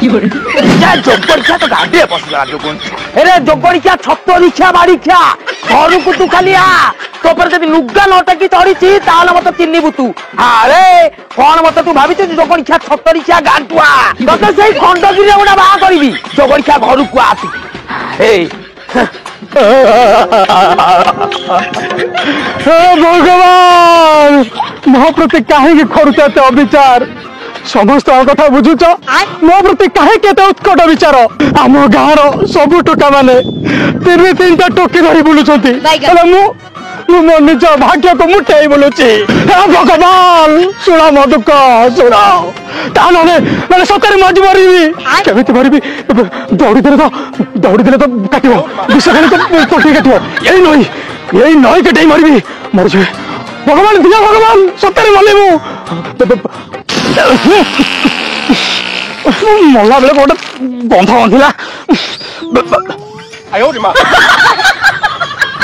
जोगरिया तो गाड़ी पसला अरे जोगरिया छत रिक्षा बाड़ीक्षा घर को तू खाली आ तो पर जब लुगा नटकी चढ़ी ताल मत चिन्हबू तू अरे कौन मत तू भावी जोगरिया छत रिक्षा गांटुआ तो से खंडगिरी गोटा बाहा करी जोगरिया घर को आ भगवान मो प्रति कहीं करुच अविचार समस्त कथा बुझुच मो प्रति कहीं केते उत्कट विचार आम गाँव सबू टोका माने तीन टा टोकी धरी बुलुचंती मो निज भाग्य को मुठे बोलुची भगवान शुणा मो दुख शुणा मैंने सतरे मज मरबी केमिति मरबी दौड़ी देले तो काट विष खाली तो पटी काट यही नई कटे मरबी मर जाए भगवान दिया भगवान सतरे मरली मरला बेले गोटे बंध बांधिला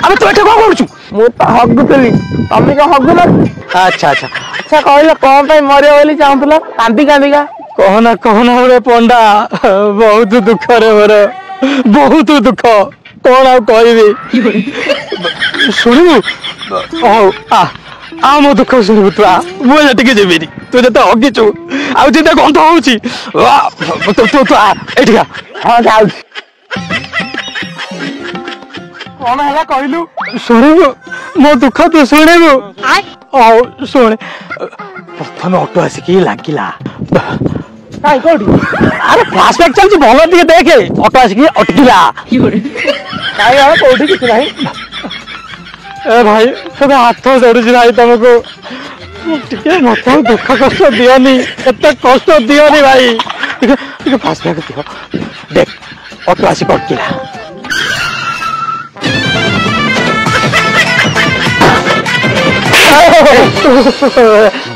अबे तू एठे कौन करू मु तो हगुली तमें क्या हगुल अच्छा अच्छा अच्छा कहल कौन पे मरे बोली चाहूला कांदी कांदिका कहना रे पंडा बहुत दुख रे मोर बहुत दुख कौन आ कहबी शुणु आ मो दुख शुणु तू आ मुझे टिके जेबेनी तू जते हगिचु आ जिते गंध होउची तू आ एठिका हाँ जाऊ कौन है कहलु शुणु मो दुख तू शुणु शुण प्रथम ऑटो आसिकी लागिला अरे फ्लैशबैक चलती भल टे देखे ऑटो आसिकी अटकिला कौटी किसी नहीं ए भाई सब हाथ जोड़ुची भाई तुमको टे मत दुख कष्ट दियोनी एत कष्ट दियोनी भाई टे फ्लैशबैक दियो देख ऑटो आसिक अटकिला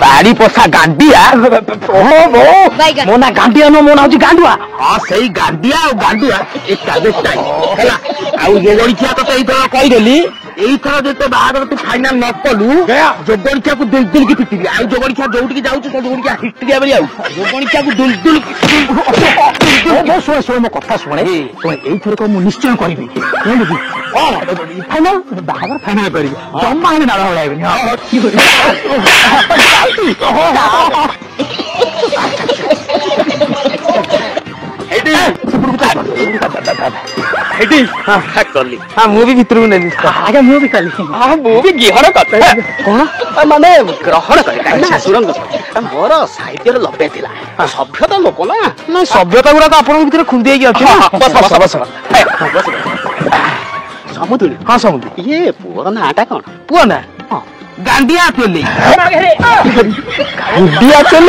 बाड़ी पोसा गांडिया मोना गांडिया नो मोना होची गांडुआ हां सही गांडिया और गांडुआ एक कागज टाइम हैला आउ जोगरिया तो सही तो कहि देली एई थरा जते बाहर तू फाइनल न कलू जोगरिया को दिल दिल की पिटिबी आउ जोगरिया जोउट की जाउछ तो जोगरिया हिटरिया बली आउ जोगरिया को दिल दिल ओ सुन सुन मो कथा सुने तो एई थरा को मु निश्चय करबी बुझी फाइनल बाहर फाइनल करबी जम्मा हे ना होलाइबनी मुझे भितर को नहीं आगे मुझे कल मुझे गिहर कथा कौन माने ग्रहण करे शाशुर मोर साहित्य लबे थिला सभ्यता लोक ना सभ्यता गुड़ा तो आपन भीतर खुंदी अछि बस बस बस समुद्र हां समुद्र ये पुआ नाटा कौन पुआ ना गांडिया चोली गांडिया चोली